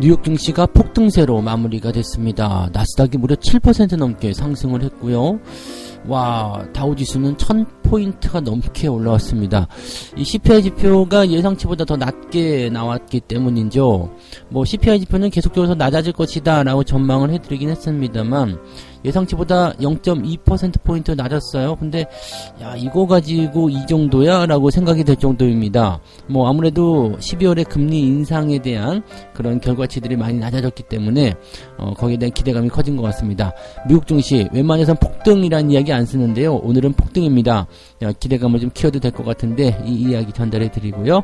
뉴욕 증시가 폭등세로 마무리가 됐습니다. 나스닥이 무려 7% 넘게 상승을 했고요. 와, 다우지수는 1000포인트가 넘게 올라왔습니다. 이 CPI 지표가 예상치보다 더 낮게 나왔기 때문이죠. 뭐 CPI 지표는 계속적으로 낮아질 것이다 라고 전망을 해드리긴 했습니다만 예상치보다 0.2%포인트 낮았어요. 근데 야, 이거 가지고 이 정도야? 라고 생각이 될 정도입니다. 뭐 아무래도 12월에 금리 인상에 대한 그런 결과치들이 많이 낮아졌기 때문에 거기에 대한 기대감이 커진 것 같습니다. 미국 증시 웬만해선 폭등이라는 이야기 안 쓰는데요. 오늘은 폭등입니다. 기대감을 좀 키워도 될 것 같은데 이 이야기 전달해 드리고요.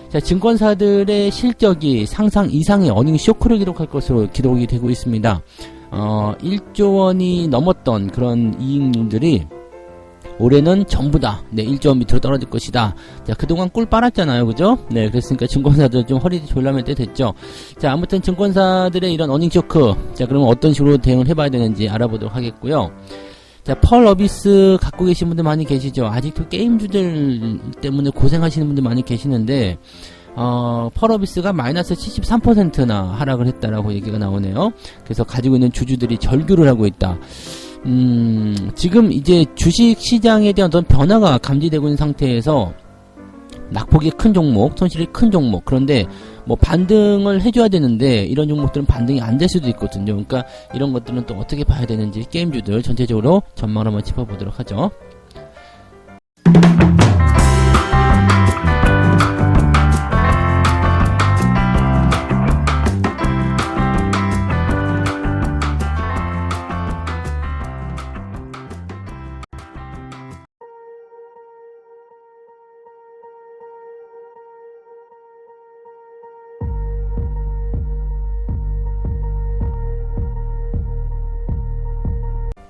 자, 증권사들의 실적이 상상 이상의 어닝 쇼크를 기록할 것으로 기록이 되고 있습니다. 1조 원이 넘었던 그런 이익률들이 올해는 전부 다 1조 원 밑으로 떨어질 것이다. 자, 그동안 꿀 빨았잖아요. 그죠? 네, 그랬으니까 증권사들 좀 허리 졸라맬 때 됐죠. 자, 아무튼 증권사들의 이런 어닝 쇼크. 자, 그러면 어떤 식으로 대응을 해봐야 되는지 알아보도록 하겠고요. 자, 펄 어비스 갖고 계신 분들 많이 계시죠? 아직도 게임주들 때문에 고생하시는 분들 많이 계시는데 펄어비스가 마이너스 73%나 하락을 했다라고 얘기가 나오네요. 그래서 가지고 있는 주주들이 절규를 하고 있다. 지금 이제 주식 시장에 대한 어떤 변화가 감지되고 있는 상태에서 낙폭이 큰 종목, 손실이 큰 종목, 그런데 뭐 반등을 해줘야 되는데 이런 종목들은 반등이 안 될 수도 있거든요. 그러니까 이런 것들은 또 어떻게 봐야 되는지 게임주들 전체적으로 전망을 한번 짚어보도록 하죠.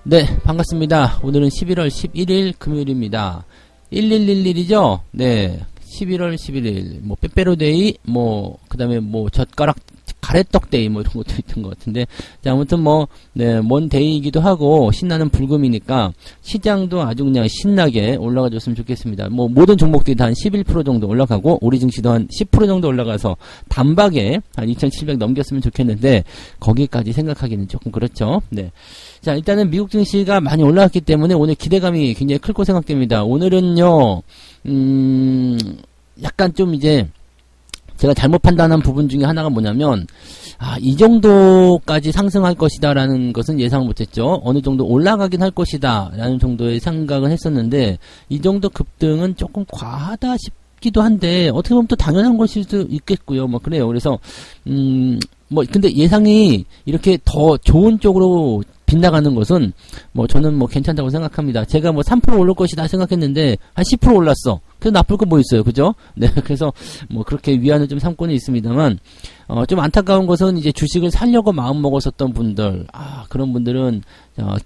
네, 반갑습니다. 오늘은 11월 11일 금요일입니다. 1111이죠? 네, 11월 11일. 뭐, 빼빼로데이, 뭐, 그 다음에 뭐, 젓가락, 가래떡데이, 뭐, 이런 것도 있던 것 같은데. 자, 아무튼 뭐, 네, 먼 데이이기도 하고, 신나는 불금이니까, 시장도 아주 그냥 신나게 올라가 줬으면 좋겠습니다. 뭐, 모든 종목들이 다 한 11% 정도 올라가고, 우리 증시도 한 10% 정도 올라가서, 단박에 한 2700 넘겼으면 좋겠는데, 거기까지 생각하기는 조금 그렇죠. 네. 자, 일단은 미국 증시가 많이 올라왔기 때문에 오늘 기대감이 굉장히 클 거 생각됩니다. 오늘은요, 약간 좀 이제, 제가 잘못 판단한 부분 중에 하나가 뭐냐면, 이 정도까지 상승할 것이다 라는 것은 예상 못했죠. 어느 정도 올라가긴 할 것이다 라는 정도의 생각을 했었는데, 이 정도 급등은 조금 과하다 싶기도 한데, 어떻게 보면 또 당연한 것일 수도 있겠고요. 뭐, 그래요. 그래서, 뭐, 근데 예상이 이렇게 더 좋은 쪽으로 빗나가는 것은 뭐 저는 뭐 괜찮다고 생각합니다. 제가 뭐 3% 오를 것이다 생각했는데 한 10% 올랐어. 그래서 나쁠 거 뭐 있어요, 그죠? 네, 그래서 뭐 그렇게 위안을 좀 삼고는 있습니다만 좀 안타까운 것은 이제 주식을 살려고 마음 먹었었던 분들, 그런 분들은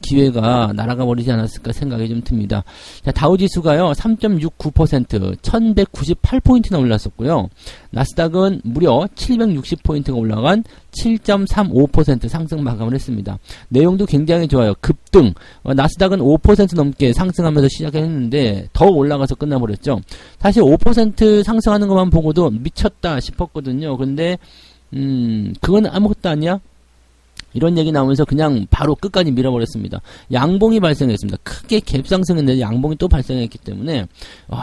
기회가 날아가 버리지 않았을까 생각이 좀 듭니다. 자, 다우지수가요 3.69% 1198포인트나 올랐었고요. 나스닥은 무려 760포인트가 올라간 7.35% 상승 마감을 했습니다. 내용도 굉장히 좋아요. 급등. 나스닥은 5% 넘게 상승하면서 시작했는데 더 올라가서 끝나버렸죠. 사실 5% 상승하는 것만 보고도 미쳤다 싶었거든요. 근데 그건 아무것도 아니야? 이런 얘기 나오면서 그냥 바로 끝까지 밀어버렸습니다. 양봉이 발생했습니다. 크게 갭상승했는데 양봉이 또 발생했기 때문에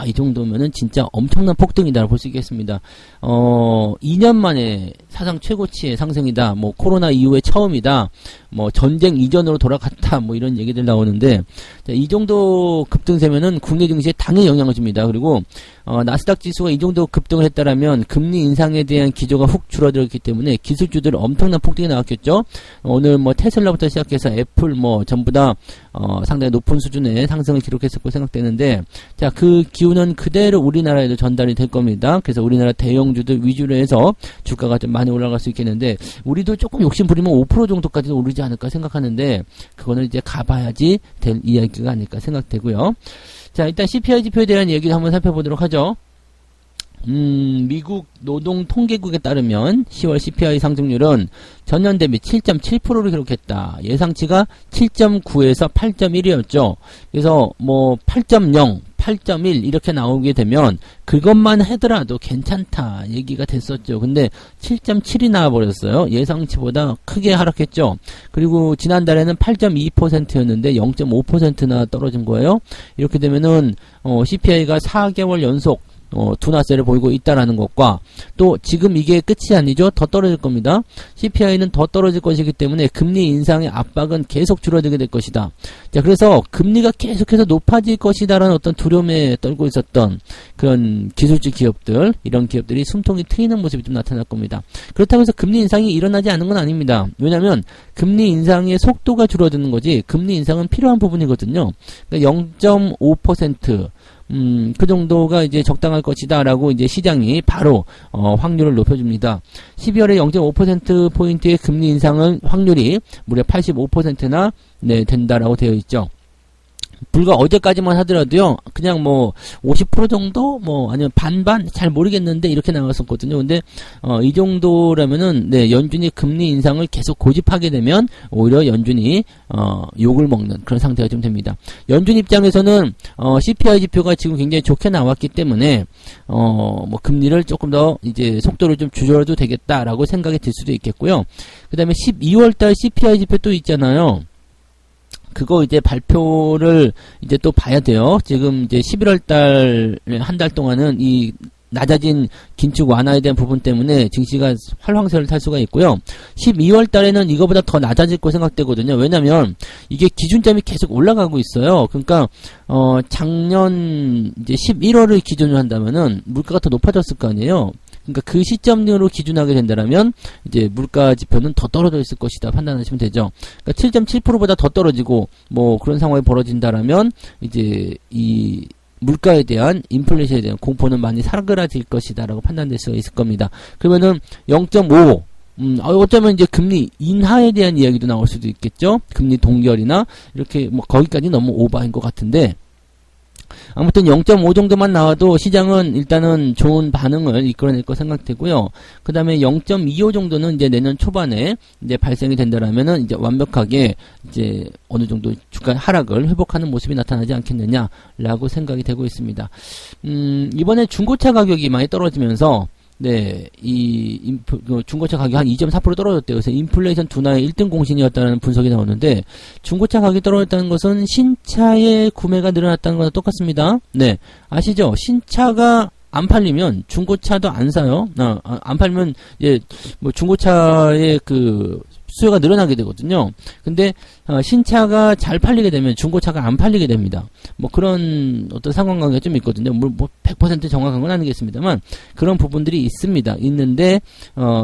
이 정도면은 진짜 엄청난 폭등이다 볼 수 있겠습니다. 2년 만에 사상 최고치의 상승이다. 뭐 코로나 이후에 처음이다. 뭐 전쟁 이전으로 돌아갔다. 뭐 이런 얘기들 나오는데 자, 이 정도 급등세면은 국내 증시에 당연히 영향을 줍니다. 그리고 나스닥 지수가 이 정도 급등을 했다라면 금리 인상에 대한 기조가 훅 줄어들었기 때문에 기술주들 엄청난 폭등이 나왔겠죠. 오늘 뭐 테슬라부터 시작해서 애플 뭐 전부 다 상당히 높은 수준의 상승을 기록했을 거 생각되는데 자, 그 기운은 그대로 우리나라에도 전달이 될 겁니다. 그래서 우리나라 대형주들 위주로 해서 주가가 좀 많이 올라갈 수 있겠는데 우리도 조금 욕심 부리면 5% 정도까지는 오르지 않을까 생각하는데 그거는 이제 가봐야지 될 이야기가 아닐까 생각되고요. 자, 일단 CPI 지표에 대한 얘기를 한번 살펴보도록 하죠. 미국 노동통계국에 따르면 10월 CPI 상승률은 전년 대비 7.7%를 기록했다. 예상치가 7.9에서 8.1이었죠. 그래서 뭐 8.0, 8.1 이렇게 나오게 되면 그것만 하더라도 괜찮다 얘기가 됐었죠. 근데 7.7이 나와버렸어요. 예상치보다 크게 하락했죠. 그리고 지난달에는 8.2%였는데 0.5%나 떨어진 거예요. 이렇게 되면은 CPI가 4개월 연속 둔화세를 보이고 있다라는 것과 또 지금 이게 끝이 아니죠. 더 떨어질 겁니다. CPI는 더 떨어질 것이기 때문에 금리 인상의 압박은 계속 줄어들게 될 것이다. 자, 그래서 금리가 계속해서 높아질 것이다라는 어떤 두려움에 떨고 있었던 그런 기술주 기업들, 이런 기업들이 숨통이 트이는 모습이 좀 나타날 겁니다. 그렇다고 해서 금리 인상이 일어나지 않는 건 아닙니다. 왜냐하면 금리 인상의 속도가 줄어드는 거지 금리 인상은 필요한 부분이거든요. 그러니까 0.5% 그 정도가 이제 적당할 것이다 라고 이제 시장이 바로 확률을 높여줍니다. 12월에 0.5%포인트의 금리 인상은 확률이 무려 85%나 된다라고 되어 있죠. 불과 어제까지만 하더라도요, 그냥 뭐, 50% 정도? 뭐, 아니면 반반? 잘 모르겠는데, 이렇게 나왔었거든요. 근데, 이 정도라면은, 연준이 금리 인상을 계속 고집하게 되면, 오히려 연준이, 욕을 먹는 그런 상태가 좀 됩니다. 연준 입장에서는, CPI 지표가 지금 굉장히 좋게 나왔기 때문에, 뭐, 금리를 조금 더, 이제, 속도를 좀 줄여도 되겠다라고 생각이 들 수도 있겠고요. 그 다음에 12월달 CPI 지표 또 있잖아요. 그거 이제 발표를 이제 또 봐야 돼요. 지금 이제 11월 달, 한 달 동안은 이 낮아진 긴축 완화에 대한 부분 때문에 증시가 활황세를 탈 수가 있고요. 12월 달에는 이거보다 더 낮아질 거 생각되거든요. 왜냐면 이게 기준점이 계속 올라가고 있어요. 그러니까 작년 이제 11월을 기준으로 한다면은 물가가 더 높아졌을 거 아니에요. 그러니까 그 시점으로 기준하게 된다면 이제 물가 지표는 더 떨어져 있을 것이다 판단하시면 되죠. 그러니까 7.7%보다 더 떨어지고 뭐 그런 상황이 벌어진다라면 이제 이 물가에 대한 인플레이션에 대한 공포는 많이 사그라질 것이다라고 판단될 수가 있을 겁니다. 그러면은 0.5 어쩌면 이제 금리 인하에 대한 이야기도 나올 수도 있겠죠. 금리 동결이나 이렇게 뭐 거기까지 너무 오버인 것 같은데. 아무튼 0.5 정도만 나와도 시장은 일단은 좋은 반응을 이끌어낼 거 생각되고요. 그 다음에 0.25 정도는 이제 내년 초반에 이제 발생이 된다라면은 이제 완벽하게 이제 어느 정도 주가 하락을 회복하는 모습이 나타나지 않겠느냐라고 생각이 되고 있습니다. 이번에 중고차 가격이 많이 떨어지면서 중고차 가격이 한 2.4% 떨어졌대요. 그래서 인플레이션 둔화의 1등 공신이었다는 분석이 나오는데, 중고차 가격이 떨어졌다는 것은 신차의 구매가 늘어났다는 거랑 똑같습니다. 아시죠? 신차가 안 팔리면 중고차도 안 사요. 안 팔면, 뭐 중고차의 수요가 늘어나게 되거든요. 근데 신차가 잘 팔리게 되면 중고차가 안 팔리게 됩니다. 뭐 그런 어떤 상관관계가 좀 있거든요. 뭐 100% 정확한 건 아니겠습니다만 그런 부분들이 있습니다. 있는데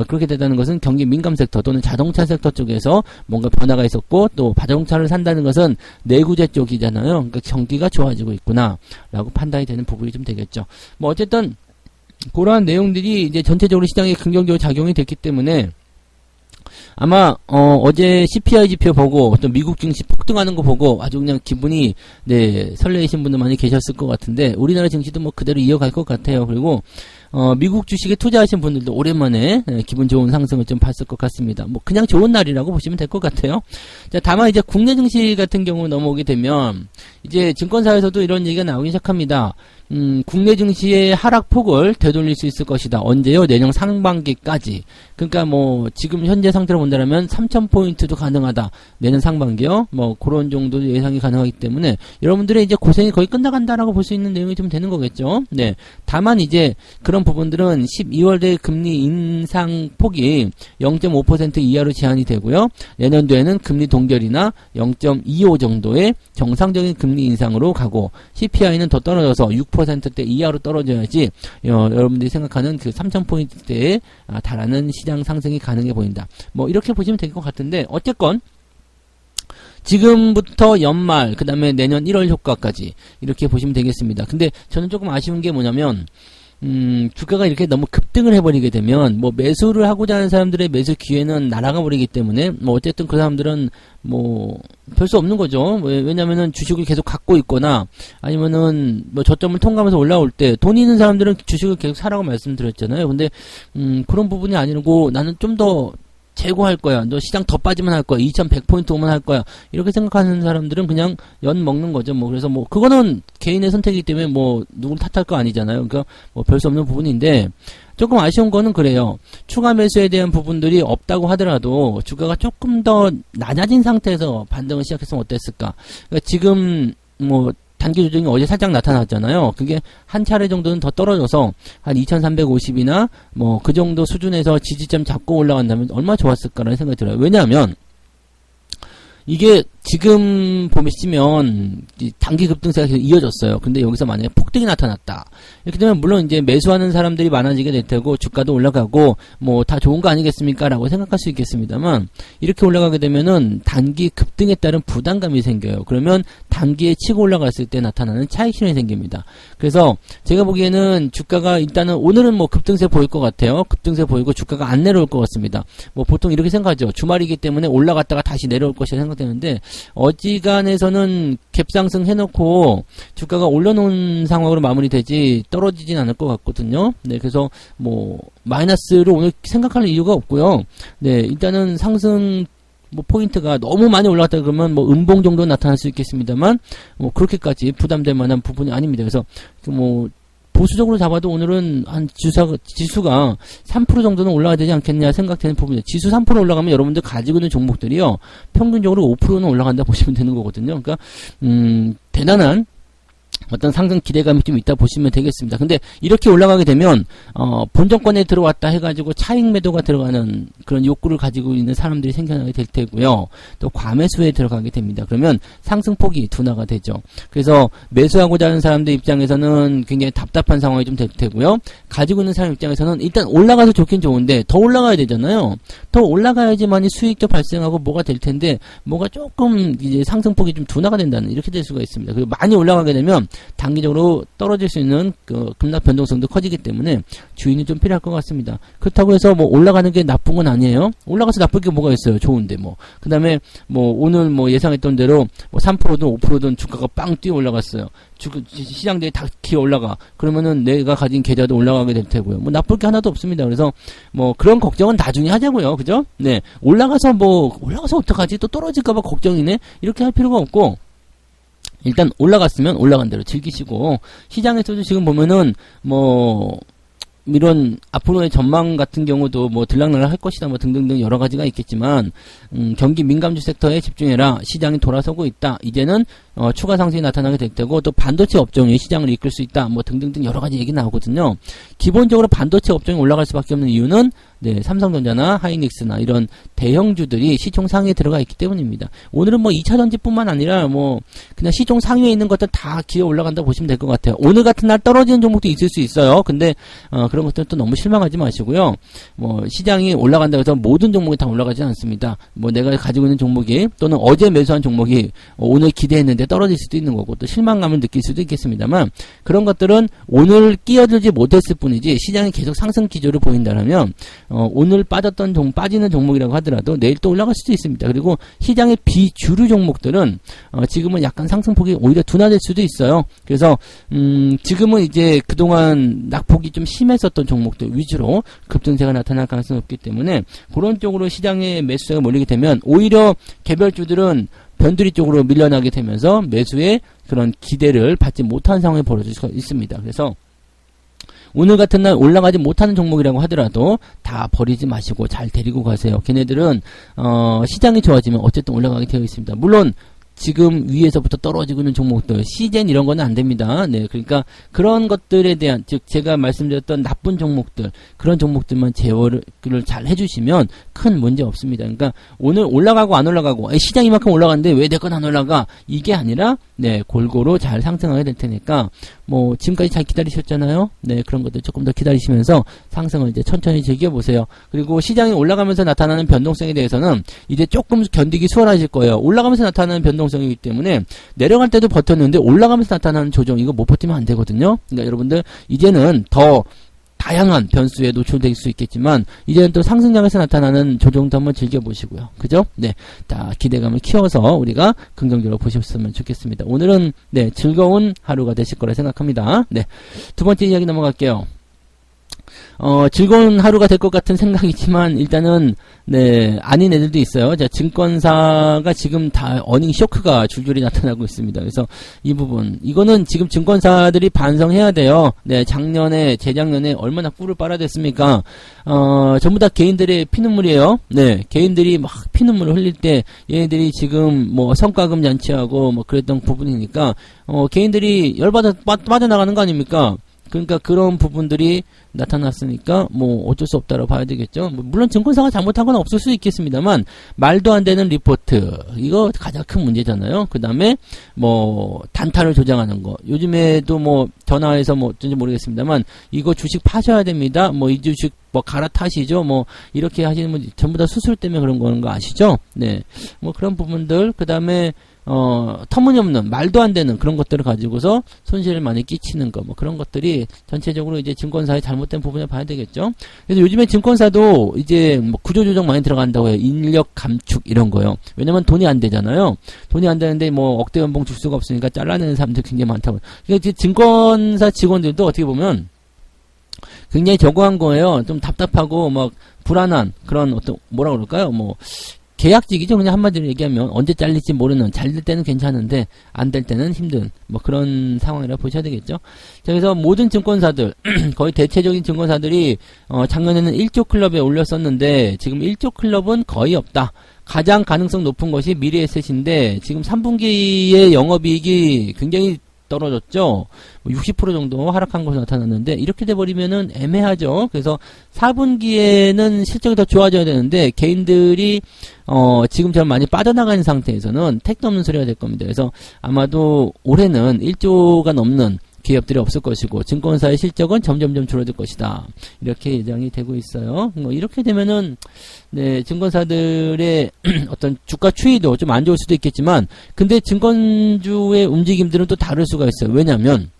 그렇게 된다는 것은 경기 민감 섹터 또는 자동차 섹터 쪽에서 뭔가 변화가 있었고 또 자동차를 산다는 것은 내구재 쪽이잖아요. 그러니까 경기가 좋아지고 있구나라고 판단이 되는 부분이 좀 되겠죠. 뭐 어쨌든 그러한 내용들이 이제 전체적으로 시장에 긍정적으로 작용이 됐기 때문에 아마 어제 CPI 지표 보고 또 미국 증시 폭등하는 거 보고 아주 그냥 기분이 설레이신 분들 많이 계셨을 것 같은데 우리나라 증시도 뭐 그대로 이어갈 것 같아요. 그리고 미국 주식에 투자하신 분들도 오랜만에 기분 좋은 상승을 좀 봤을 것 같습니다. 뭐 그냥 좋은 날이라고 보시면 될 것 같아요. 자, 다만 이제 국내 증시 같은 경우 넘어오게 되면 이제 증권사에서도 이런 얘기가 나오기 시작합니다. 국내 증시의 하락폭을 되돌릴 수 있을 것이다. 언제요? 내년 상반기까지. 그러니까 뭐 지금 현재 상태로 본다면 3,000포인트도 가능하다. 내년 상반기요. 뭐 그런 정도 예상이 가능하기 때문에 여러분들의 이제 고생이 거의 끝나간다라고 볼 수 있는 내용이 좀 되는 거겠죠. 다만 이제 그런 부분들은 12월에 금리 인상 폭이 0.5% 이하로 제한이 되고요. 내년도에는 금리 동결이나 0.25 정도의 정상적인 금리 인상으로 가고 CPI는 더 떨어져서 6%대 이하로 떨어져야지 여러분들이 생각하는 그 3,000포인트대에 달하는 시장 상승이 가능해 보인다. 뭐 이렇게 보시면 될 것 같은데 어쨌건 지금부터 연말 그 다음에 내년 1월 효과까지 이렇게 보시면 되겠습니다. 근데 저는 조금 아쉬운 게 뭐냐면 주가가 이렇게 너무 급등을 해버리게 되면, 뭐, 매수를 하고자 하는 사람들의 매수 기회는 날아가 버리기 때문에, 뭐, 어쨌든 그 사람들은, 뭐, 별 수 없는 거죠. 왜냐면은 주식을 계속 갖고 있거나, 아니면은, 뭐, 저점을 통과하면서 올라올 때, 돈 있는 사람들은 주식을 계속 사라고 말씀드렸잖아요. 근데, 그런 부분이 아니고, 나는 좀 더, 재고할 거야. 너 시장 더 빠지면 할 거야. 2100포인트 오면 할 거야. 이렇게 생각하는 사람들은 그냥 연 먹는 거죠. 뭐 그래서 뭐 그거는 개인의 선택이기 때문에 뭐 누구를 탓할 거 아니잖아요. 그러니까 뭐 별 수 없는 부분인데 조금 아쉬운 거는 그래요. 추가 매수에 대한 부분들이 없다고 하더라도 주가가 조금 더 낮아진 상태에서 반등을 시작했으면 어땠을까? 그러니까 지금 뭐 단기 조정이 어제 살짝 나타났잖아요. 그게 한 차례 정도는 더 떨어져서 한 2350이나 뭐 그 정도 수준에서 지지점 잡고 올라간다면 얼마나 좋았을까라는 생각이 들어요. 왜냐하면 이게 지금 보시면 단기 급등세가 계속 이어졌어요. 근데 여기서 만약에 폭등이 나타났다. 이렇게 되면 물론 이제 매수하는 사람들이 많아지게 될 테고 주가도 올라가고 뭐 다 좋은 거 아니겠습니까? 라고 생각할 수 있겠습니다만 이렇게 올라가게 되면은 단기 급등에 따른 부담감이 생겨요. 그러면 단기에 치고 올라갔을 때 나타나는 차익 실현이 생깁니다. 그래서 제가 보기에는 주가가 일단은 오늘은 뭐 급등세 보일 것 같아요. 급등세 보이고 주가가 안 내려올 것 같습니다. 뭐 보통 이렇게 생각하죠. 주말이기 때문에 올라갔다가 다시 내려올 것이라 생각되는데 어지간해서는 갭상승 해놓고 주가가 올려놓은 상황으로 마무리되지 떨어지진 않을 것 같거든요. 네, 그래서 뭐 마이너스로 오늘 생각할 이유가 없고요. 네, 일단은 상승 뭐 포인트가 너무 많이 올라갔다 그러면 뭐 음봉 정도 나타날 수 있겠습니다만 뭐 그렇게까지 부담될 만한 부분이 아닙니다. 그래서 뭐 보수적으로 잡아도 오늘은 한 지수가 3% 정도는 올라가야 되지 않겠냐 생각되는 부분이에요. 지수 3% 올라가면 여러분들 가지고 있는 종목들이요. 평균적으로 5%는 올라간다 보시면 되는 거거든요. 그러니까 대단한 어떤 상승 기대감이 좀 있다 보시면 되겠습니다. 근데 이렇게 올라가게 되면 본정권에 들어왔다 해가지고 차익 매도가 들어가는 그런 욕구를 가지고 있는 사람들이 생겨나게 될 테고요. 또 과매수에 들어가게 됩니다. 그러면 상승폭이 둔화가 되죠. 그래서 매수하고자 하는 사람들 입장에서는 굉장히 답답한 상황이 좀 될 테고요. 가지고 있는 사람 입장에서는 일단 올라가서 좋긴 좋은데 더 올라가야 되잖아요. 더 올라가야지만이 수익도 발생하고 뭐가 될 텐데 뭐가 조금 이제 상승폭이 좀 둔화가 된다는 이렇게 될 수가 있습니다. 그리고 많이 올라가게 되면 단기적으로 떨어질 수 있는 그 급락 변동성도 커지기 때문에 주인이 좀 필요할 것 같습니다. 그렇다고 해서 뭐 올라가는 게 나쁜 건 아니에요. 올라가서 나쁠 게 뭐가 있어요. 좋은데 뭐. 그 다음에 뭐 오늘 뭐 예상했던 대로 뭐 3%든 5%든 주가가 빵 뛰어 올라갔어요. 시장들이 다 기어 올라가. 그러면은 내가 가진 계좌도 올라가게 될 테고요. 뭐 나쁠 게 하나도 없습니다. 그래서 뭐 그런 걱정은 나중에 하자고요. 그죠? 네. 올라가서 어떡하지? 또 떨어질까봐 걱정이네? 이렇게 할 필요가 없고 일단 올라갔으면 올라간 대로 즐기시고 시장에서도 지금 보면은 뭐 이런 앞으로의 전망 같은 경우도 뭐 들락날락 할 것이다 뭐 등등등 여러 가지가 있겠지만 경기 민감주 섹터에 집중해라. 시장이 돌아서고 있다. 이제는 추가 상승이 나타나게 될 테고 또 반도체 업종이 시장을 이끌 수 있다. 뭐 등등등 여러 가지 얘기 나오거든요. 기본적으로 반도체 업종이 올라갈 수밖에 없는 이유는 네, 삼성전자나 하이닉스나 이런 대형주들이 시총 상위에 들어가 있기 때문입니다. 오늘은 뭐 2차전지뿐만 아니라 뭐 그냥 시총 상위에 있는 것들 다 기어 올라간다고 보시면 될 것 같아요. 오늘 같은 날 떨어지는 종목도 있을 수 있어요. 근데 그런 것들은 또 너무 실망하지 마시고요. 뭐 시장이 올라간다고 해서 모든 종목이 다 올라가지 않습니다. 뭐 내가 가지고 있는 종목이 또는 어제 매수한 종목이 오늘 기대했는데 떨어질 수도 있는 거고 또 실망감을 느낄 수도 있겠습니다만 그런 것들은 오늘 끼어들지 못했을 뿐이지 시장이 계속 상승 기조를 보인다면 오늘 빠지는 종목이라고 하더라도 내일 또 올라갈 수도 있습니다. 그리고 시장의 비주류 종목들은 지금은 약간 상승폭이 오히려 둔화될 수도 있어요. 그래서 지금은 이제 그동안 낙폭이 좀 심했었던 종목들 위주로 급등세가 나타날 가능성이 없기 때문에 그런 쪽으로 시장의 매수세가 몰리게 되면 오히려 개별주들은 변두리 쪽으로 밀려나게 되면서 매수의 그런 기대를 받지 못한 상황이 벌어질 수가 있습니다. 그래서 오늘 같은 날 올라가지 못하는 종목이라고 하더라도 다 버리지 마시고 잘 데리고 가세요. 걔네들은 시장이 좋아지면 어쨌든 올라가게 되어 있습니다. 물론 지금 위에서부터 떨어지고 있는 종목들, 시젠 이런 거는 안 됩니다. 네, 그러니까 그런 것들에 대한, 즉 제가 말씀드렸던 나쁜 종목들, 그런 종목들만 제어를 잘 해주시면 큰 문제 없습니다. 그러니까 오늘 올라가고 안 올라가고, 시장이 이만큼 올라갔는데 왜 내 건 안 올라가? 이게 아니라, 네, 골고루 잘 상승하게 될 테니까, 뭐 지금까지 잘 기다리셨잖아요. 네, 그런 것들 조금 더 기다리시면서 상승을 이제 천천히 즐겨보세요. 그리고 시장이 올라가면서 나타나는 변동성에 대해서는 이제 조금 견디기 수월하실 거예요. 올라가면서 나타나는 변동성이기 때문에 내려갈 때도 버텼는데 올라가면서 나타나는 조정 이거 못 버티면 안 되거든요. 그러니까 여러분들 이제는 더 다양한 변수에 노출될 수 있겠지만 이제는 또 상승장에서 나타나는 조정도 한번 즐겨보시고요. 그죠? 네, 다 기대감을 키워서 우리가 긍정적으로 보셨으면 좋겠습니다. 오늘은 네 즐거운 하루가 되실 거라 생각합니다. 네, 두 번째 이야기 넘어갈게요. 즐거운 하루가 될 것 같은 생각이지만, 일단은, 네, 아닌 애들도 있어요. 자, 증권사가 지금 다 어닝 쇼크가 줄줄이 나타나고 있습니다. 그래서 이 부분, 이거는 지금 증권사들이 반성해야 돼요. 네, 작년에, 재작년에 얼마나 꿀을 빨아댔습니까? 전부 다 개인들의 피눈물이에요. 네, 개인들이 막 피눈물을 흘릴 때, 얘네들이 지금 뭐 성과금 잔치하고 뭐 그랬던 부분이니까, 개인들이 열받아 빠져나가는 거 아닙니까? 그러니까 그런 부분들이 나타났으니까 뭐 어쩔 수 없다고 봐야 되겠죠. 뭐 물론 증권사가 잘못한 건 없을 수 있겠습니다만 말도 안 되는 리포트 이거 가장 큰 문제잖아요. 그 다음에 뭐 단타를 조장하는 거 요즘에도 뭐 전화해서 뭐 어쩐지 모르겠습니다만 이거 주식 파셔야 됩니다. 뭐 이 주식 뭐 갈아타시죠. 뭐 이렇게 하시는 분 전부 다 수술 때문에 그런 거는 거 아시죠? 네, 뭐 그런 부분들 그 다음에 터무니없는, 말도 안 되는 그런 것들을 가지고서 손실을 많이 끼치는 거, 뭐 그런 것들이 전체적으로 이제 증권사의 잘못된 부분을 봐야 되겠죠. 그래서 요즘에 증권사도 이제 뭐 구조조정 많이 들어간다고 해요. 인력 감축 이런 거요. 왜냐면 돈이 안 되잖아요. 돈이 안 되는데 뭐 억대 연봉 줄 수가 없으니까 잘라내는 사람들 굉장히 많다고. 그러니까 증권사 직원들도 어떻게 보면 굉장히 저거한 거예요. 좀 답답하고 막 불안한 그런 어떤 뭐라 그럴까요? 뭐 계약직이죠. 그냥 한마디로 얘기하면 언제 잘릴지 모르는 잘 될 때는 괜찮은데 안 될 때는 힘든 뭐 그런 상황이라 보셔야 되겠죠. 자, 그래서 모든 증권사들 거의 대체적인 증권사들이 작년에는 1조 클럽에 올렸었는데 지금 1조 클럽은 거의 없다. 가장 가능성 높은 것이 미래에셋인데 지금 3분기의 영업이익이 굉장히 떨어졌죠. 60% 정도 하락한 것으로 나타났는데 이렇게 돼버리면은 애매하죠. 그래서 4분기에는 실적이 더 좋아져야 되는데 개인들이 지금처럼 많이 빠져나가는 상태에서는 택도 없는 소리가 될 겁니다. 그래서 아마도 올해는 1조가 넘는 기업들이 없을 것이고 증권사의 실적은 점점점 줄어들 것이다. 이렇게 예상이 되고 있어요. 이렇게 되면은 네, 증권사들의 어떤 주가 추이도 좀 안 좋을 수도 있겠지만 근데 증권주의 움직임들은 또 다를 수가 있어요. 왜냐하면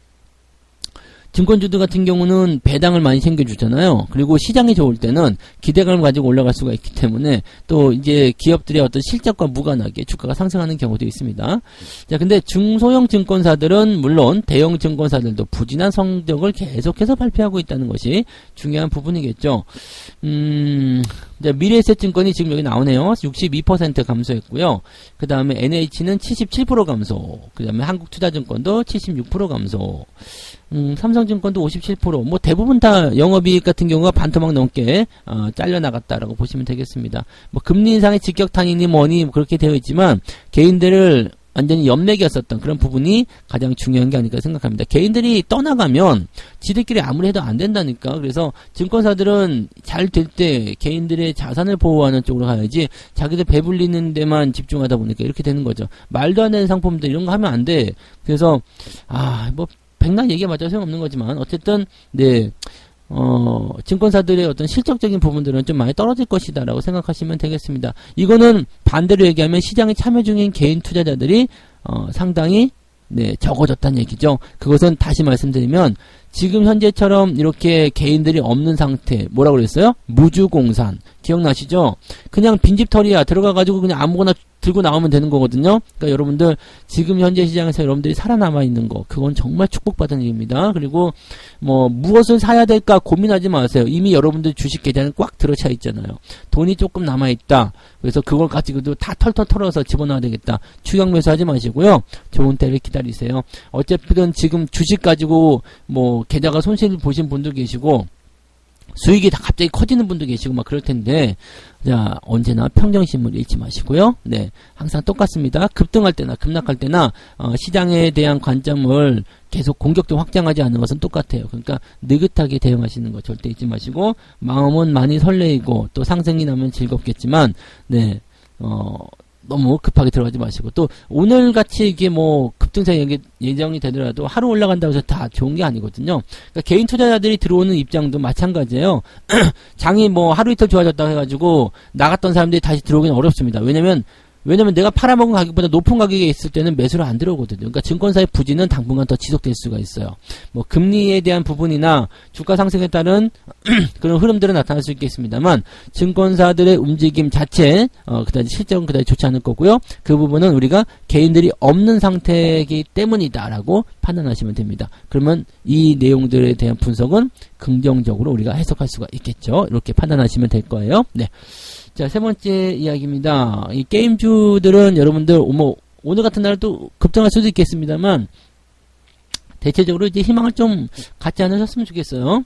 증권주들 같은 경우는 배당을 많이 챙겨주잖아요. 그리고 시장이 좋을 때는 기대감을 가지고 올라갈 수가 있기 때문에 또 이제 기업들의 어떤 실적과 무관하게 주가가 상승하는 경우도 있습니다. 자, 근데 중소형 증권사들은 물론 대형 증권사들도 부진한 성적을 계속해서 발표하고 있다는 것이 중요한 부분이겠죠. 미래에셋증권이 지금 여기 나오네요. 62% 감소했고요. 그 다음에 NH는 77% 감소. 그 다음에 한국투자증권도 76% 감소. 삼성증권도 57%. 뭐 대부분 다 영업이익 같은 경우가 반토막 넘게 잘려나갔다라고 보시면 되겠습니다. 뭐 금리 인상의 직격탄이니 뭐니 그렇게 되어 있지만 개인들을 완전히 염내겼었던 그런 부분이 가장 중요한 게 아닐까 생각합니다. 개인들이 떠나가면 지들끼리 아무리 해도 안 된다니까. 그래서 증권사들은 잘 될 때 개인들의 자산을 보호하는 쪽으로 가야지 자기들 배불리는 데만 집중하다 보니까 이렇게 되는 거죠. 말도 안 되는 상품들 이런 거 하면 안 돼. 그래서 뭐 백날 얘기해봤자 소용없는 거지만 어쨌든 네. 증권사들의 어떤 실적적인 부분들은 좀 많이 떨어질 것이다 라고 생각하시면 되겠습니다. 이거는 반대로 얘기하면 시장에 참여 중인 개인 투자자들이 상당히 네, 적어졌다는 얘기죠. 그것은 다시 말씀드리면 지금 현재처럼 이렇게 개인들이 없는 상태 뭐라고 그랬어요? 무주공산 기억나시죠? 그냥 빈집털이야 들어가가지고 그냥 아무거나 들고 나오면 되는 거거든요. 그러니까 여러분들 지금 현재 시장에서 여러분들이 살아남아 있는 거 그건 정말 축복받은 일입니다. 그리고 뭐 무엇을 사야 될까 고민하지 마세요. 이미 여러분들 주식 계좌는 꽉 들어차 있잖아요. 돈이 조금 남아 있다. 그래서 그걸 가지고도 다 털털 털어서 집어넣어야 되겠다. 추격 매수하지 마시고요. 좋은 때를 기다리세요. 어쨌든 지금 주식 가지고 뭐 게다가 손실 보신 분도 계시고 수익이 다 갑자기 커지는 분도 계시고 막 그럴 텐데 자 언제나 평정심을 잃지 마시고요. 네, 항상 똑같습니다. 급등할 때나 급락할 때나 시장에 대한 관점을 계속 공격도 확장하지 않는 것은 똑같아요. 그러니까 느긋하게 대응하시는 거 절대 잊지 마시고 마음은 많이 설레이고 또 상승이 나면 즐겁겠지만 네. 너무 급하게 들어가지 마시고 또 오늘같이 이게 뭐 급등세 예정이 되더라도 하루 올라간다고 해서 다 좋은 게 아니거든요. 그러니까 개인 투자자들이 들어오는 입장도 마찬가지예요. 장이 뭐 하루 이틀 좋아졌다고 해가지고 나갔던 사람들이 다시 들어오기는 어렵습니다. 왜냐면 왜냐면 내가 팔아먹은 가격보다 높은 가격에 있을 때는 매수를 안 들어오거든요. 그러니까 증권사의 부진은 당분간 더 지속될 수가 있어요. 뭐 금리에 대한 부분이나 주가 상승에 따른 그런 흐름들은 나타날 수 있겠습니다만 증권사들의 움직임 자체 그다지 실적은 그다지 좋지 않을 거고요. 그 부분은 우리가 개인들이 없는 상태이기 때문이다라고 판단하시면 됩니다. 그러면 이 내용들에 대한 분석은 긍정적으로 우리가 해석할 수가 있겠죠. 이렇게 판단하시면 될 거예요. 네. 자, 세 번째 이야기입니다. 이 게임주들은 여러분들 뭐 오늘 같은 날은 또 급등할 수도 있겠습니다만 대체적으로 이제 희망을 좀 갖지 않으셨으면 좋겠어요.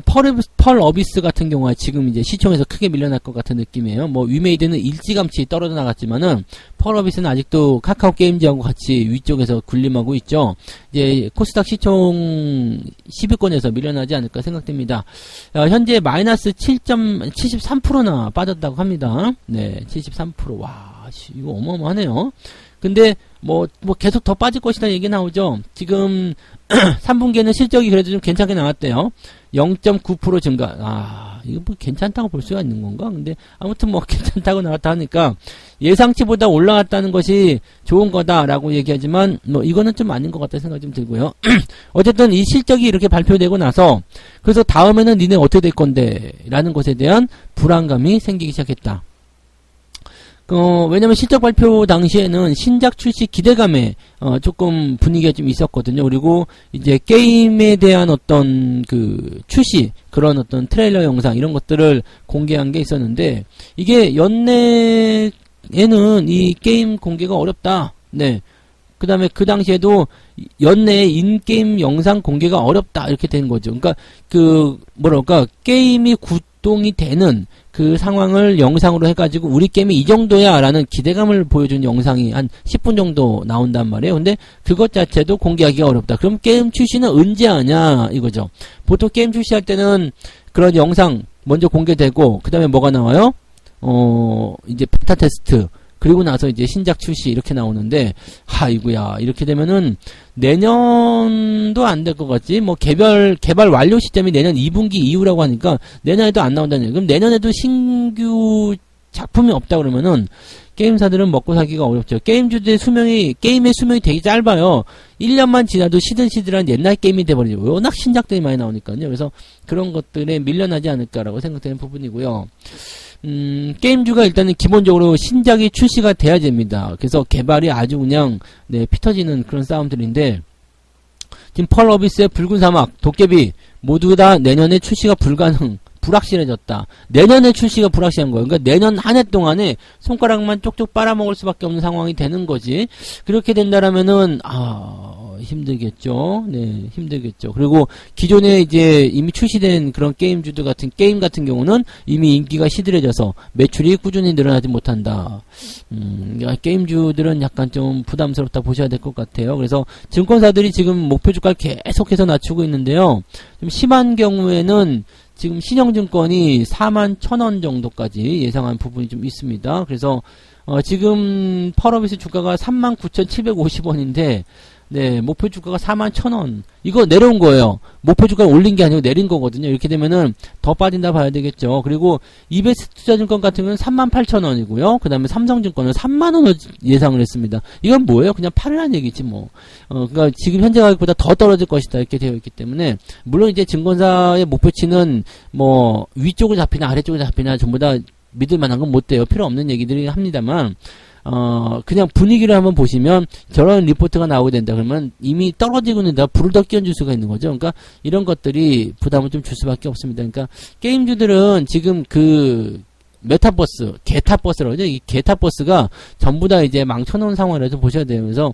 펄 어비스 같은 경우가 지금 이제 시총에서 크게 밀려날 것 같은 느낌이에요. 뭐 위메이드는 일찌감치 떨어져 나갔지만은 펄 어비스는 아직도 카카오 게임즈하고 같이 위쪽에서 군림하고 있죠. 이제 코스닥 시총 10위권에서 밀려나지 않을까 생각됩니다. 현재 마이너스 7.73%나 빠졌다고 합니다. 네, 73%. 와, 이거 어마어마하네요. 근데 뭐 계속 더 빠질 것이다 얘기 나오죠. 지금 3분기에는 실적이 그래도 좀 괜찮게 나왔대요. 0.9% 증가. 이거 뭐 괜찮다고 볼 수가 있는 건가? 근데 아무튼 뭐 괜찮다고 나왔다 하니까 예상치보다 올라갔다는 것이 좋은 거다라고 얘기하지만 뭐 이거는 좀 아닌 것 같다 생각이 좀 들고요. 어쨌든 이 실적이 이렇게 발표되고 나서 그래서 다음에는 니네 어떻게 될 건데 라는 것에 대한 불안감이 생기기 시작했다. 왜냐면 실적 발표 당시에는 신작 출시 기대감에 조금 분위기가 좀 있었거든요. 그리고 이제 게임에 대한 어떤 그 출시 그런 어떤 트레일러 영상 이런 것들을 공개한 게 있었는데 이게 연내에는 이 게임 공개가 어렵다. 네. 그 다음에 그 당시에도 연내에 인게임 영상 공개가 어렵다 이렇게 된 거죠. 그러니까 게임이 구동이 되는 그 상황을 영상으로 해가지고 우리 게임이 이 정도야 라는 기대감을 보여준 영상이 한 10분 정도 나온단 말이에요. 근데 그것 자체도 공개하기가 어렵다. 그럼 게임 출시는 언제 하냐 이거죠. 보통 게임 출시할 때는 그런 영상 먼저 공개되고 그 다음에 뭐가 나와요? 이제 베타 테스트 그리고 나서 이제 신작 출시 이렇게 나오는데 아이고야 이렇게 되면은 내년도 안 될 것 같지. 뭐 개발 완료 시점이 내년 2분기 이후라고 하니까 내년에도 안 나온다는 얘기. 그럼 내년에도 신규 작품이 없다 그러면은 게임사들은 먹고 살기가 어렵죠. 게임의 수명이 되게 짧아요. 1년만 지나도 시들시들한 옛날 게임이 돼버리죠. 워낙 신작들이 많이 나오니까요. 그래서 그런 것들에 밀려나지 않을까라고 생각되는 부분이고요. 게임주가 일단은 기본적으로 신작이 출시가 돼야 됩니다. 그래서 개발이 아주 그냥 피 터지는 그런 싸움들인데 지금 펄 어비스의 붉은 사막, 도깨비 모두 다 내년에 출시가 불확실해졌다. 내년에 출시가 불확실한 거예요. 그러니까 내년 한 해 동안에 손가락만 쪽쪽 빨아먹을 수밖에 없는 상황이 되는 거지. 그렇게 된다라면은 힘들겠죠. 네, 힘들겠죠. 그리고 기존에 이제 이미 출시된 그런 게임 같은 경우는 이미 인기가 시들해져서 매출이 꾸준히 늘어나지 못한다. 게임주들은 약간 좀 부담스럽다 보셔야 될 것 같아요. 그래서 증권사들이 지금 목표 주가를 계속해서 낮추고 있는데요. 좀 심한 경우에는 지금 신영증권이 41,000원 정도까지 예상한 부분이 좀 있습니다. 그래서 지금 펄어비스 주가가 39,750원인데 네, 목표 주가가 41,000원. 이거 내려온 거예요. 목표 주가를 올린 게 아니고 내린 거거든요. 이렇게 되면은 더 빠진다 봐야 되겠죠. 그리고 이베스트 투자증권 같은 경우는 38,000원이고요. 그 다음에 삼성증권은 3만원을 예상을 했습니다. 이건 뭐예요? 그냥 팔으라는 얘기지 뭐. 그러니까 지금 현재 가격보다 더 떨어질 것이다 이렇게 되어 있기 때문에 물론 이제 증권사의 목표치는 뭐 위쪽으로 잡히나 아래쪽으로 잡히나 전부 다 믿을 만한 건 못 돼요. 필요 없는 얘기들이 합니다만 그냥 분위기를 한번 보시면 저런 리포트가 나오게 된다 그러면 이미 떨어지고 있는데 불을 더 끼얹을 수가 있는 거죠. 그러니까 이런 것들이 부담을 좀 줄 수밖에 없습니다. 그러니까 게임주들은 지금 그 메타버스, 게타버스라고 하죠. 이 게타버스가 전부 다 이제 망쳐놓은 상황이라서 보셔야 돼요. 그래서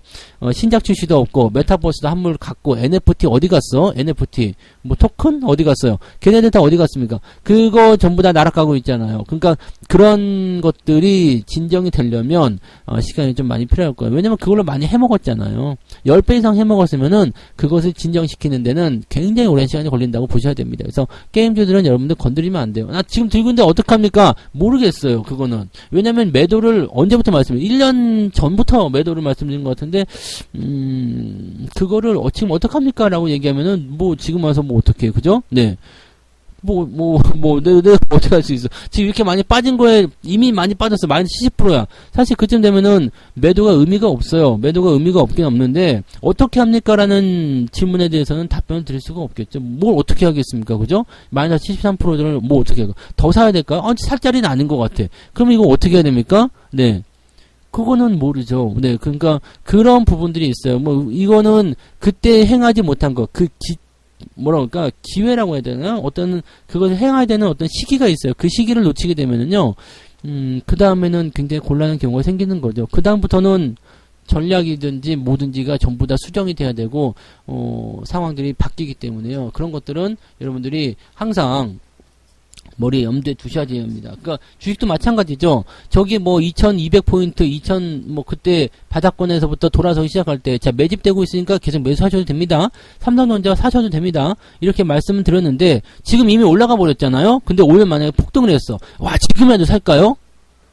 신작 출시도 없고 메타버스도 한물 갖고 NFT 어디 갔어? NFT 뭐 토큰 어디 갔어요? 걔네들 다 어디 갔습니까? 그거 전부 다 날아가고 있잖아요. 그러니까 그런 것들이 진정이 되려면 시간이 좀 많이 필요할 거예요. 왜냐면 그걸로 많이 해먹었잖아요. 10배 이상 해먹었으면은 그것을 진정시키는 데는 굉장히 오랜 시간이 걸린다고 보셔야 됩니다. 그래서 게임주들은 여러분들 건드리면 안 돼요. 나 지금 들고 있는데 어떡합니까? 모르겠어요. 그거는. 왜냐면 매도를 언제부터 말씀드린 1년 전부터 매도를 말씀드린 것 같은데 그거를 지금 어떡합니까? 라고 얘기하면은 뭐 지금 와서 뭐 어떡해요. 그죠? 네. 내가 어떻게 할 수 있어. 지금 이렇게 많이 빠진 거에 이미 많이 빠졌어. 마이너스 70%야. 사실 그쯤 되면은 매도가 의미가 없어요. 매도가 의미가 없긴 없는데, 어떻게 합니까? 라는 질문에 대해서는 답변을 드릴 수가 없겠죠. 뭘 어떻게 하겠습니까? 그죠? 마이너스 73%를 뭐 어떻게 하고. 더 사야 될까요? 살 자리는 아닌 것 같아. 그럼 이거 어떻게 해야 됩니까? 네. 그거는 모르죠. 네. 그러니까 그런 부분들이 있어요. 뭐, 이거는 그때 행하지 못한 거, 뭐랄까, 기회라고 해야 되나? 어떤, 그걸 행해야 되는 어떤 시기가 있어요. 그 시기를 놓치게 되면은요, 그 다음에는 굉장히 곤란한 경우가 생기는 거죠. 그 다음부터는 전략이든지 뭐든지가 전부 다 수정이 돼야 되고, 상황들이 바뀌기 때문에요. 그런 것들은 여러분들이 항상 머리에 염두에 두셔야 됩니다. 그러니까 주식도 마찬가지죠. 저기 뭐 2200포인트, 그때 바닥권에서부터 돌아서기 시작할 때, 자, 매집되고 있으니까 계속 매수하셔도 됩니다. 삼성전자 사셔도 됩니다. 이렇게 말씀을 드렸는데, 지금 이미 올라가 버렸잖아요? 근데 오늘 만약에 폭등을 했어. 와, 지금이라도 살까요?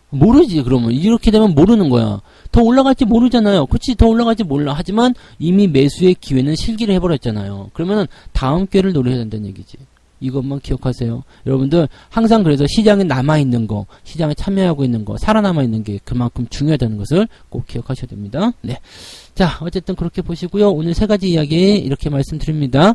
모르지, 그러면. 이렇게 되면 모르는 거야. 더 올라갈지 모르잖아요. 그치, 더 올라갈지 몰라. 하지만 이미 매수의 기회는 실기를 해버렸잖아요. 그러면은 다음 기회를 노려야 된다는 얘기지. 이것만 기억하세요. 여러분들 항상 그래서 시장에 남아있는 거, 시장에 참여하고 있는 거, 살아남아있는 게 그만큼 중요하다는 것을 꼭 기억하셔야 됩니다. 네. 자, 어쨌든 그렇게 보시고요. 오늘 세 가지 이야기 이렇게 말씀드립니다.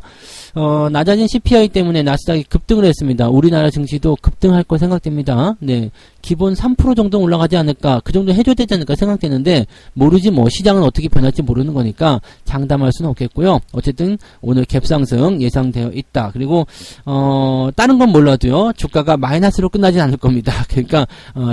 낮아진 CPI 때문에 나스닥이 급등을 했습니다. 우리나라 증시도 급등할 거 생각됩니다. 네. 기본 3% 정도 올라가지 않을까, 그 정도 해줘야 되지 않을까 생각되는데, 모르지 뭐, 시장은 어떻게 변할지 모르는 거니까 장담할 수는 없겠고요. 어쨌든 오늘 갭상승 예상되어 있다. 그리고 다른 건 몰라도요, 주가가 마이너스로 끝나진 않을 겁니다. 그러니까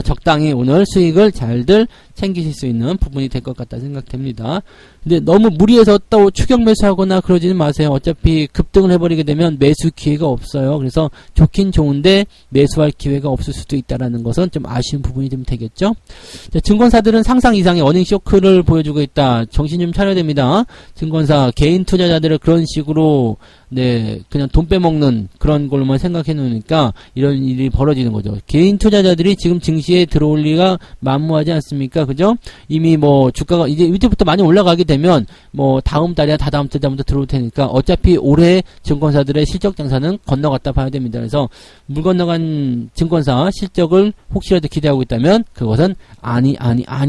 적당히 오늘 수익을 잘들 챙기실 수 있는 부분이 될 것 같다 생각됩니다. 근데 너무 무리해서 또 추격 매수하거나 그러지는 마세요. 어차피 급등을 해버리게 되면 매수 기회가 없어요. 그래서 좋긴 좋은데 매수할 기회가 없을 수도 있다라는 것은 좀 아쉬운 부분이 좀 되겠죠. 자, 증권사들은 상상 이상의 어닝 쇼크를 보여주고 있다. 정신 좀 차려야 됩니다. 증권사 개인 투자자들을 그런 식으로 그냥 돈 빼먹는 그런 걸로만 생각해 놓으니까 이런 일이 벌어지는 거죠. 개인 투자자들이 지금 증시에 들어올 리가 만무하지 않습니까? 그죠? 이미 뭐 주가가 이제 이때부터 많이 올라가게 되면 뭐 다음 달이나 다다음 달부터 들어올 테니까 어차피 올해 증권사들의 실적 장사는 건너갔다 봐야 됩니다. 그래서 물 건너간 증권사 실적을 혹시라도 기대하고 있다면 그것은 아니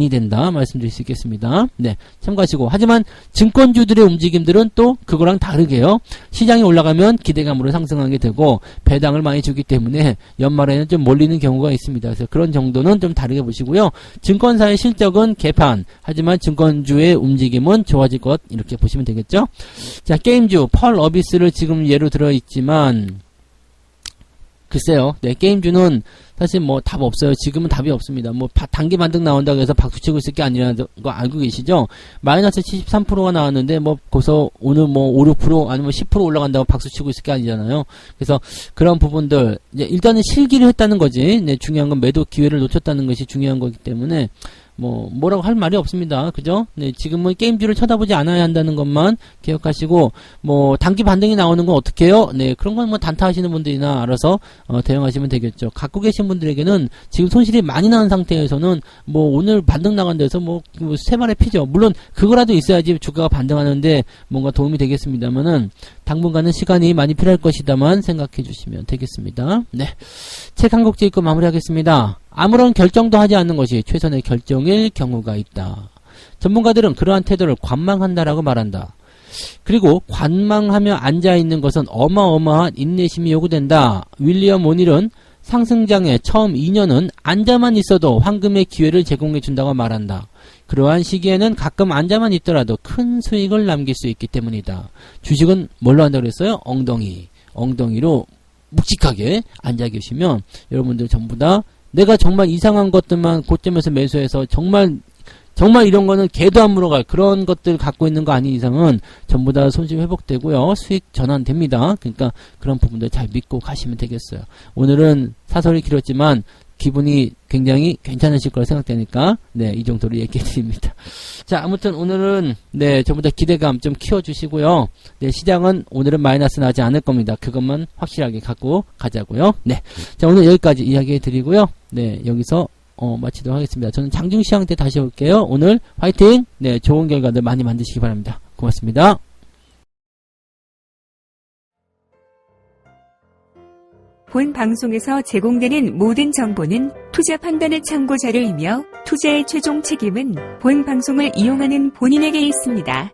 된다 말씀드릴 수 있겠습니다. 네, 참고하시고. 하지만 증권주들의 움직임들은 또 그거랑 다르게요. 시장이 올라가면 기대감으로 상승하게 되고 배당을 많이 주기 때문에 연말에는 좀 몰리는 경우가 있습니다. 그래서 그런 정도는 좀 다르게 보시고요. 증권사의 실적은 개판, 하지만 증권주의 움직임은 좋아질 것, 이렇게 보시면 되겠죠. 자, 게임주 펄 어비스를 지금 예로 들어 있지만 글쎄요. 네, 게임주는 사실 뭐 답 없어요. 지금은 답이 없습니다. 뭐 단기 반등 나온다고 해서 박수치고 있을 게 아니라는 거 알고 계시죠? 마이너스 73%가 나왔는데 뭐 거기서 오늘 뭐 5, 6% 아니면 10% 올라간다고 박수치고 있을 게 아니잖아요. 그래서 그런 부분들 이제 일단은 실기를 했다는 거지. 네, 중요한 건 매도 기회를 놓쳤다는 것이 중요한 거기 때문에 뭐라고 할 말이 없습니다. 그죠? 네, 지금은 게임주를 쳐다보지 않아야 한다는 것만 기억하시고, 뭐, 단기 반등이 나오는 건 어떻게 해요? 네, 그런 건 뭐 단타 하시는 분들이나 알아서, 대응하시면 되겠죠. 갖고 계신 분들에게는 지금 손실이 많이 나는 상태에서는, 뭐, 오늘 반등 나간 데서 세 발의 피죠. 물론, 그거라도 있어야지 주가가 반등하는데 뭔가 도움이 되겠습니다만은, 당분간은 시간이 많이 필요할 것이다만 생각해 주시면 되겠습니다. 네. 책 한 곡 읽고 마무리하겠습니다. 아무런 결정도 하지 않는 것이 최선의 결정일 경우가 있다. 전문가들은 그러한 태도를 관망한다라고 말한다. 그리고 관망하며 앉아있는 것은 어마어마한 인내심이 요구된다. 윌리엄 오닐은 상승장의 처음 2년은 앉아만 있어도 황금의 기회를 제공해준다고 말한다. 그러한 시기에는 가끔 앉아만 있더라도 큰 수익을 남길 수 있기 때문이다. 주식은 뭘로 한다고 그랬어요? 엉덩이로 묵직하게 앉아 계시면 여러분들 전부 다 내가 정말 이상한 것들만 고점에서 매수해서 정말 이런 거는 개도 안 물어갈 그런 것들 갖고 있는 거 아닌 이상은 전부 다 손실 회복되고요. 수익 전환됩니다. 그러니까 그런 부분들 잘 믿고 가시면 되겠어요. 오늘은 사설이 길었지만 기분이 굉장히 괜찮으실 거라 생각되니까 네, 이 정도로 얘기해 드립니다. 자, 아무튼 오늘은 네, 전부 다 기대감 좀 키워주시고요. 네, 시장은 오늘은 마이너스 나지 않을 겁니다. 그것만 확실하게 갖고 가자고요. 네, 자, 오늘 여기까지 이야기해 드리고요. 네, 여기서 마치도록 하겠습니다. 저는 장중시황 때 다시 올게요. 오늘 화이팅! 네, 좋은 결과들 많이 만드시기 바랍니다. 고맙습니다. 본 방송에서 제공되는 모든 정보는 투자 판단의 참고 자료이며 투자의 최종 책임은 본 방송을 이용하는 본인에게 있습니다.